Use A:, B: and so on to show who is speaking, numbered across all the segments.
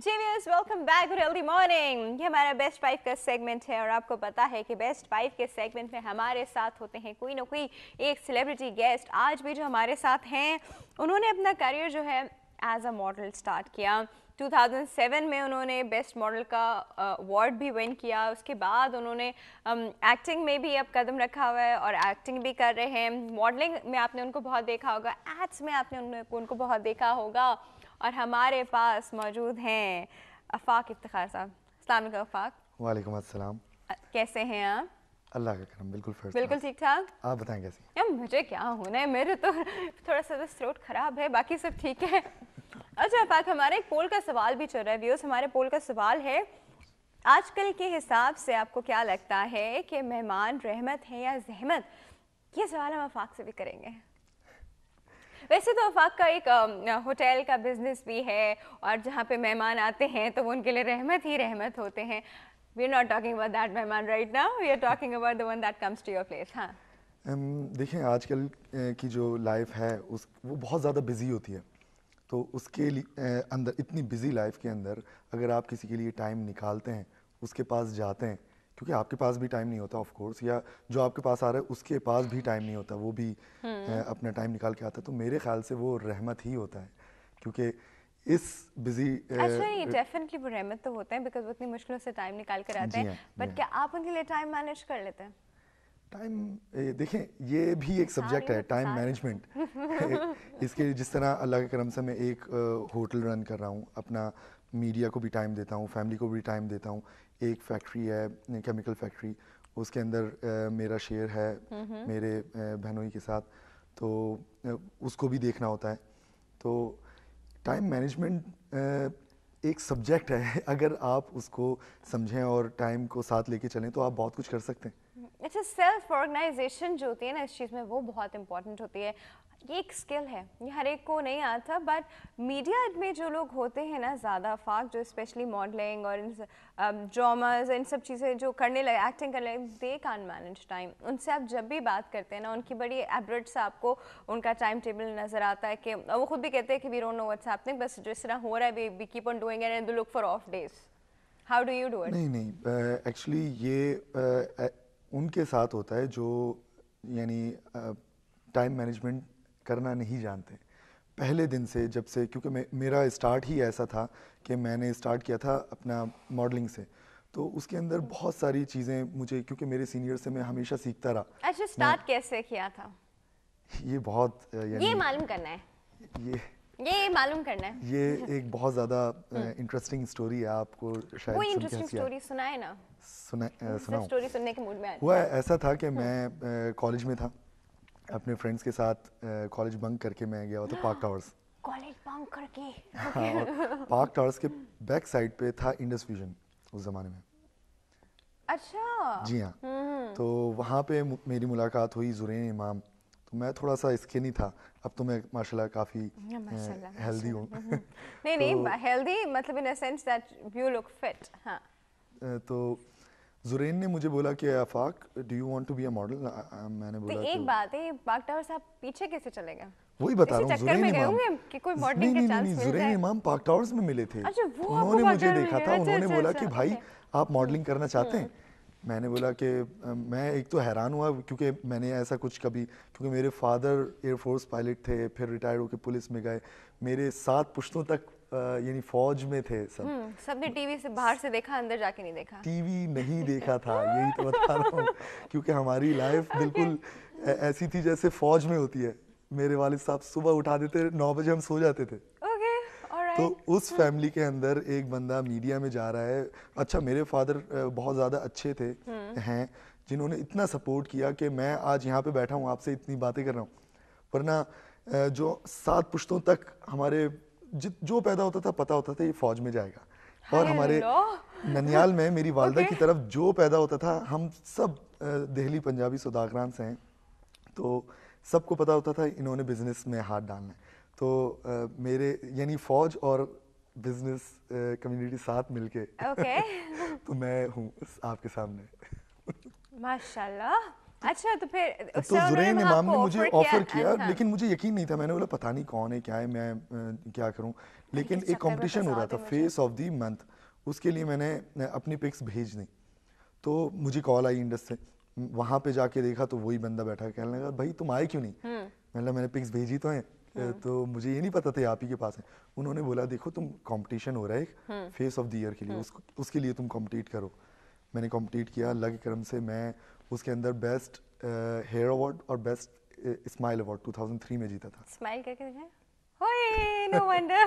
A: Ji viewers, welcome back to healthy morning. ये हमारा best 5 का सेगमेंट है और आपको पता है कि बेस्ट 5 के सेगमेंट में हमारे साथ होते हैं कोई ना कोई एक सेलिब्रिटी गेस्ट। आज भी जो हमारे साथ हैं उन्होंने अपना करियर जो है एज अ मॉडल स्टार्ट किया। 2007 में उन्होंने बेस्ट मॉडल का अवार्ड भी विन किया। उसके बाद उन्होंने एक्टिंग में भी अब कदम रखा हुआ है और एक्टिंग भी कर रहे हैं। मॉडलिंग में आपने उनको बहुत देखा होगा, एड्स में आपने उनको बहुत देखा होगा। और हमारे पास मौजूद हैं आफाक इफ्तिखार साहब। अस्सलाम वालेकुम आफाक।
B: वालेकुम अस्सलाम।
A: कैसे हैं आप?
B: अल्लाह का करम, बिल्कुल फर्स्ट
A: बिल्कुल ठीक ठाक।
B: आप बताएं कैसी?
A: यार मुझे क्या होना है, मेरे तो थोड़ा सा थ्रोट खराब है, बाकी सब ठीक है। अच्छा आफाक, हमारा एक पोल का सवाल भी चल रहा है व्यूअर्स। हमारे पोल का सवाल है, आजकल के हिसाब से आपको क्या लगता है कि मेहमान रहमत है या जहमत? ये सवाल हम आफाक से भी करेंगे। वैसे तो आफाक का एक होटल का बिजनेस भी है और जहाँ पे मेहमान आते हैं तो वो उनके लिए रहमत ही रहमत होते हैं। We are not talking about that मेहमान right now, we are talking about the one that comes to your place. हाँ,
B: देखें आजकल की जो लाइफ है वो बहुत ज़्यादा बिजी होती है। तो उसके अंदर इतनी बिजी लाइफ के अंदर अगर आप किसी के लिए टाइम निकालते हैं, उसके पास जाते हैं, क्योंकि आपके पास भी टाइम नहीं होता ऑफ कोर्स, या जो आपके पास आ रहा है उसके पास भी टाइम नहीं होता, वो भी अपना टाइम निकाल के आता है, तो मेरे ख्याल से वो रहमत ही होता है। क्योंकि इस बिजी
A: अच्छा ये डेफिनेटली वो रहमत तो होते हैं बिकॉज वो इतनी मुश्किलों से टाइम निकाल कर आते हैं। बट क्या आप उनके लिए टाइम मैनेज कर लेते हैं?
B: टाइम देखें ये भी एक सब्जेक्ट है, टाइम मैनेजमेंट। इसके जिस तरह अल्लाह के करम से मैं एक होटल रन कर रहा हूँ, अपना मीडिया को भी टाइम देता हूँ, फैमिली को भी टाइम देता हूँ। एक फैक्ट्री है, केमिकल फैक्ट्री, उसके अंदर मेरा शेयर है मेरे बहनोई के साथ, तो उसको भी देखना होता है। तो टाइम मैनेजमेंट एक सब्जेक्ट है, अगर आप उसको समझें और टाइम को साथ लेके चलें तो आप बहुत कुछ कर सकते हैं।
A: अच्छा, सेल्फ ऑर्गेनाइजेशन जो होती है ना इस चीज़ में, वो बहुत इंपॉर्टेंट होती है। ये एक स्किल है, ये हर एक को नहीं आता। बट मीडिया में जो लोग होते हैं ना ज़्यादा फाक, जो स्पेशली मॉडलिंग और इन ड्रामाज इन सब चीज़ें जो करने लगे, एक्टिंग करने लगे, दे कान मैनेज टाइम। उनसे आप जब भी बात करते हैं ना, उनकी बड़ी एब्रेट से आपको उनका टाइम टेबल नज़र आता है कि वो खुद भी कहते हैं कि we don't know what's happening, बस जिस तरह हो रहा है we keep on doing it and look for of days. How do you do it?
B: नहीं नहीं, एक्चुअली ये उनके साथ होता है जो यानी टाइम मैनेजमेंट करना नहीं जानते पहले दिन से, जब से, क्योंकि मेरा स्टार्ट ही ऐसा था कि मैंने स्टार्ट किया था अपना मॉडलिंग से, तो उसके अंदर बहुत सारी चीज़ें मुझे, क्योंकि मेरे सीनियर से मैं हमेशा सीखता रहा।
A: अच्छा, स्टार्ट कैसे किया था
B: ये बहुत
A: ये मालूम करना है, ये मालूम करना है।
B: ये एक बहुत ज़्यादा इंटरेस्टिंग स्टोरी है, आपको शायद
A: कोई
B: सुन के
A: इंटरेस्टिंग
B: हंसी आए।
A: स्टोरी सुनाए ना,
B: सुनाऊं?
A: स्टोरी सुनने के मूड में आ
B: हुआ
A: जाए।
B: ऐसा था कि मैं कॉलेज में था, अपने फ्रेंड्स के साथ कॉलेज बंक करके मैं गया हुआ था पार्क टावर्स।
A: कॉलेज बंक करके?
B: हाँ, और पार्क टावर्स के बैक साइड पे था इंडस विजन उस ज़माने में।
A: अच्छा।
B: जी हाँ, तो वहाँ पे मेरी मुलाकात हुई ज़ुरैन इमाम। तो मैं थोड़ा सा स्किनी था, अब तो मैं माशाल्लाह काफ़ी हेल्दी हूँ।
A: नहीं नहीं, हेल्दी मतलब in a sense that you look fit. हाँ,
B: तो ज़ुरैन ने मुझे बोला कि Afaq, do you want to be a model? मैंने
A: तो
B: बोला
A: एक बात है, पार्क टावर से आप पीछे कैसे चले गए?
B: वही बता रहा हूँ,
A: चक्कर में
B: ज़ुरैन
A: गए
B: इमाम।
A: होंगे कि कोई
B: नहीं
A: मॉडलिंग के
B: नहीं
A: चांस
B: नहीं,
A: मिल
B: ज़ुरैन
A: जाए।
B: इमाम पार्क टावर्स में मिले थे।
A: अच्छा, वो आपको
B: उन्होंने
A: पार्क
B: मुझे
A: टावर में
B: देखा
A: मिले?
B: था,
A: अच्छा
B: उन्होंने
A: अच्छा
B: बोला
A: अच्छा,
B: कि भाई
A: ओके।
B: आप मॉडलिंग करना चाहते हैं? मैंने बोला कि मैं एक तो हैरान हुआ, क्योंकि मैंने ऐसा कुछ कभी, क्योंकि मेरे फादर एयरफोर्स पायलट थे, फिर रिटायर्ड होकर पुलिस में गए, मेरे 7 पुश्तों तक यानी फौज में थे सब।
A: सबने टीवी से बाहर से देखा, अंदर जाके नहीं देखा।
B: टीवी नहीं देखा था, यही तो बता रहा हूँ, क्योंकि हमारी लाइफ बिल्कुल ऐसी थी जैसे फौज में होती है। मेरे वालिद साहब सुबह उठा देते, 9 बजे हम सो जाते थे।
A: ओके,
B: तो
A: ऑलराइट।
B: उस फैमिली के अंदर एक बंदा मीडिया में जा रहा है। अच्छा, मेरे फादर बहुत ज़्यादा अच्छे थे, हैं, जिन्होंने इतना सपोर्ट किया कि मैं आज यहाँ पे बैठा हूँ आपसे इतनी बातें कर रहा हूँ। वरना जो 7 पुश्तों तक हमारे जो पैदा होता था पता होता था ये फौज में जाएगा। और
A: हाय
B: हमारे
A: अल्लाह।
B: ननियाल में मेरी वालदा
A: ओके।
B: की तरफ जो पैदा होता था, हम सब दिल्ली पंजाबी सौदागरान से हैं, तो सबको पता होता था इन्होंने बिजनेस में हाथ डालना है। तो मेरे यानी फौज और बिजनेस कम्युनिटी साथ मिलके
A: ओके।
B: तो मैं हूँ आपके सामने।
A: माशाल्लाह। अच्छा, तो फिर
B: तो
A: उससे उन्होंने
B: जुरैन इमाम ने मुझे ऑफर किया,
A: हाँ।
B: लेकिन मुझे यकीन नहीं था। मैंने बोला पता नहीं कौन है, क्या है, मैं क्या करूं। लेकिन
A: किस
B: एक
A: चक्कर में
B: कंपटीशन हो
A: फंसा
B: रहा था,
A: दे मुझे।
B: फेस ऑफ द मंथ, उसके लिए मैंने अपनी पिक्स भेज दी। तो मुझे कॉल आई इंडस से, वहां पे जाके देखा तो वही बंदा बैठा है, कहने लगा भाई तुम आए क्यों नहीं। मतलब मैंने पिक्स भेजी तो हैं, तो मुझे ये नहीं पता था आप ही के पास है। उन्होंने बोला देखो तुम कंपटीशन हो रहा है एक फेस ऑफ द ईयर के लिए, उसके लिए तुम कॉम्पिटिट करो। मैंने कॉम्पिटिट किया, अल्लाह के करम से मैं उसके अंदर बेस्ट हेयर अवार्ड और बेस्ट स्माइल अवार्ड 2003 में जीता था।
A: स्माइल करके दिखाएं। ओए, नो वंडर।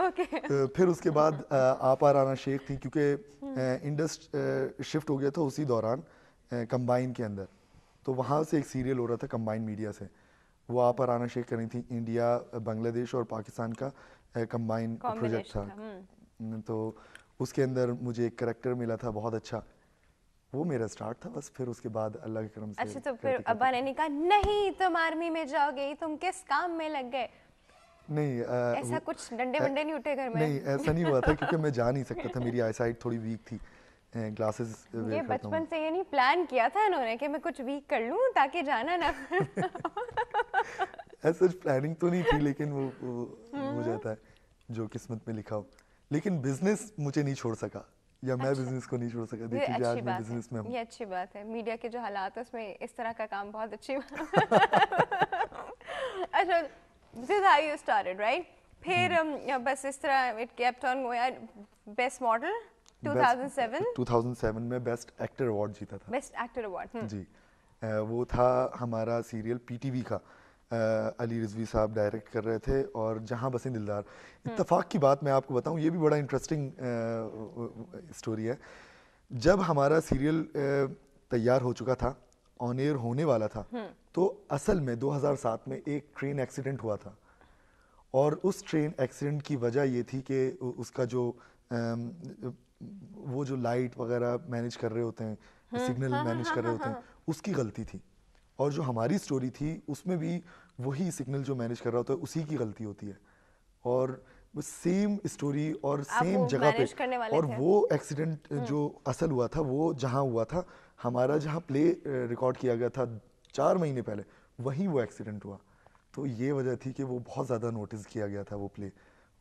A: ओके।
B: फिर उसके बाद आपा राना शेख थी, क्योंकि इंडस शिफ्ट हो गया था उसी दौरान कंबाइन के अंदर। तो वहाँ से एक सीरियल हो रहा था कंबाइन मीडिया से, वो आपा राना शेख कर रही थी। इंडिया, बांग्लादेश और पाकिस्तान का कंबाइन प्रोजेक्ट था। तो उसके अंदर मुझे एक करेक्टर मिला था बहुत अच्छा, वो मेरा स्टार्ट था बस। फिर उसके बाद अल्लाह के करम से
A: अच्छा, तो फिर अब्बा ने कहा नहीं तुम आर्मी में जाओगे, तुम किस काम में लग गए?
B: नहीं,
A: ऐसा कुछ डंडे वंडे नहीं उठे घर में?
B: नहीं ऐसा नहीं हुआ था, क्योंकि मैं जा नहीं सकता था, मेरी आईसाइट थोड़ी वीक थी, ग्लासेस
A: ये
B: वेयर करता
A: बचपन
B: हूँ।
A: से ये नहीं प्लान किया था इन्होंने कि मैं कुछ वीक कर लूं ताकि जाना ना।
B: ऐसा प्लानिंग तो नहीं थी, लेकिन वो हो जाता है जो किस्मत में लिखा हो। लेकिन बिजनेस मुझे नहीं छोड़ सका, या मैं
A: अच्छा।
B: बिजनेस को नहीं छोड़ सका।
A: ये
B: देख लीजिए
A: अच्छी
B: आज मैं
A: बात
B: बिजनेस में
A: है,
B: हूँ।
A: ये अच्छी बात है। मीडिया के जो हालात है उसमें इस तरह का काम बहुत अच्छी बात। अच्छा, this is how you started, right? फिर बस इस तरह it kept on going. Best model 2007
B: 2007 में बेस्ट एक्टर अवार्ड जीता था।
A: Best actor award.
B: जी, वो था हमारा सीरियल पीटीवी का, अली रिजवी साहब डायरेक्ट कर रहे थे, और जहां बसे दिलदार। इत्तेफाक की बात मैं आपको बताऊं, ये भी बड़ा इंटरेस्टिंग स्टोरी है। जब हमारा सीरियल तैयार हो चुका था, ऑन एयर होने वाला था, तो असल में 2007 में एक ट्रेन एक्सीडेंट हुआ था। और उस ट्रेन एक्सीडेंट की वजह ये थी कि उसका जो वो जो लाइट वगैरह मैनेज कर रहे होते हैं, सिग्नल मैनेज कर रहे होते हैं, उसकी गलती थी। और जो हमारी स्टोरी थी उसमें भी वही सिग्नल जो मैनेज कर रहा होता है उसी की गलती होती है। और वो सेम स्टोरी और सेम जगह पे, और वो एक्सीडेंट जो असल हुआ था वो जहाँ हुआ था, हमारा जहाँ प्ले रिकॉर्ड किया गया था 4 महीने पहले, वहीं वो एक्सीडेंट हुआ। तो ये वजह थी कि वो बहुत ज़्यादा नोटिस किया गया था वो प्ले,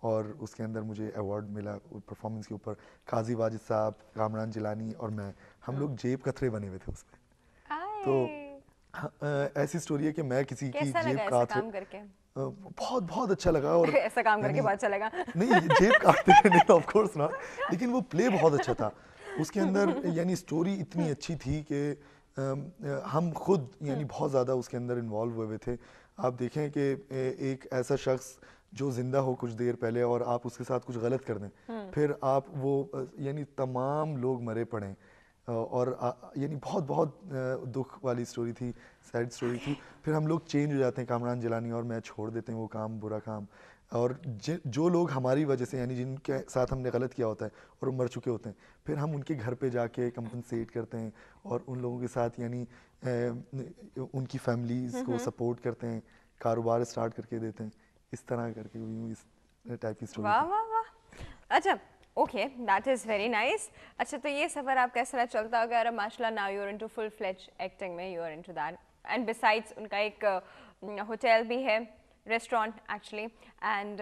B: और उसके अंदर मुझे अवार्ड मिला परफॉर्मेंस के ऊपर। काजी वाजिद साहब, कामरान जिलानी और मैं, हम लोग जेब कतरे बने हुए थे उसमें। तो ऐसी स्टोरी है कि मैं किसी की जेब काट
A: काम करके
B: बहुत बहुत अच्छा लगा। और
A: ऐसा काम करके बहुत अच्छा लगा।
B: नहीं, जेब काटते थे नहीं, ऑफ कोर्स नॉट, लेकिन वो प्ले बहुत अच्छा था। उसके अंदर यानी स्टोरी इतनी अच्छी थी कि हम खुद यानी बहुत ज़्यादा उसके अंदर इन्वॉल्व हुए थे। आप देखें कि एक ऐसा शख्स जो जिंदा हो कुछ देर पहले और आप उसके साथ कुछ गलत कर दें, फिर आप वो यानी तमाम लोग मरे पड़े, और यानी बहुत बहुत दुख वाली स्टोरी थी, सैड स्टोरी थी। फिर हम लोग चेंज हो जाते हैं, कामरान जिलानी और मैं छोड़ देते हैं वो काम, बुरा काम। और जो लोग हमारी वजह से यानी जिनके साथ हमने गलत किया होता है और वो मर चुके होते हैं, फिर हम उनके घर पे जाके कंपनसेट करते हैं और उन लोगों के साथ यानी उनकी फैमिलीज़ को सपोर्ट करते हैं, कारोबार स्टार्ट करके देते हैं, इस तरह करके इस टाइप की स्टोरी।
A: वाह वाह वाह, अच्छा, okay, that is very nice. अच्छा, तो ये सफ़र आप कैसा चलता होगा? अगर माशाल्लाह now you are into full fledge acting में, you are into that, and besides उनका एक होटल भी है, restaurant actually, and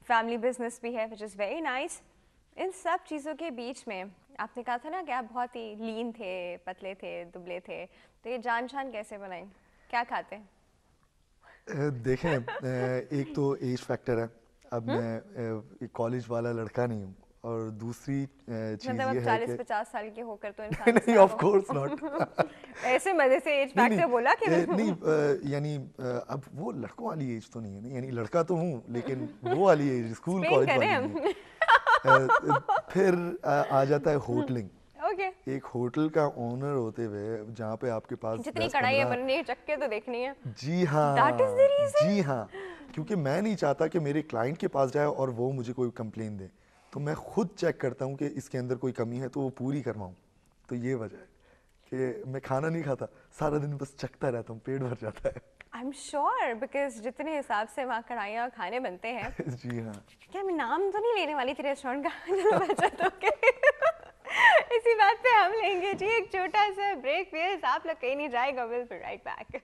A: family business भी है, विच इज़ वेरी नाइस। इन सब चीज़ों के बीच में आपने कहा था ना कि आप बहुत ही लीन थे, पतले थे, दुबले थे, तो ये जान शान कैसे बनाई? क्या खाते हैं?
B: देखें, एक तो एज फैक्टर है। अब मैं कॉलेज वाला लड़का नहीं हूँ, और दूसरी चीज़
A: मतलब
B: ये है
A: 40-50 साल के होकर तो इंसान
B: नहीं, ऑफ कोर्स नॉट।
A: ऐसे मजे से एज फैक्टर बोला कि
B: नहीं, यानी अब वो लड़कों वाली एज तो नहीं है, यानी लड़का तो हूँ लेकिन वो वाली एज स्कूल कॉलेज वाली नहीं है। फिर आ जाता है होटलिंग। एक होटल का ओनर होते हुए जहाँ पे आपके पास
A: जितनी कढ़ाइयाँ बननी है, चक्के तो देखनी है।
B: जी हाँ,
A: That is the reason?
B: जी हाँ, क्योंकि मैं नहीं चाहता कि मेरे क्लाइंट के पास जाए और वो मुझे कोई कंप्लेन दे, तो मैं खुद चेक करता हूँ कि इसके अंदर कोई कमी है तो वो पूरी करवाऊँ। तो ये वजह है कि मैं खाना नहीं खाता, सारा दिन बस चखता रहता हूँ, पेट भर जाता है।
A: I'm sure, because जितने हिसाब से वहाँ कढ़ाइयाँ खाने बनते हैं।
B: जी हाँ।
A: क्या मैं नाम तो नहीं लेने वाली थी रेस्टोरेंट का, चलो बचा तो इसी बात पे हम लेंगे जी एक छोटा सा ब्रेक। फिर आप लोग कहीं नहीं जाएगा, विल बी राइट बैक।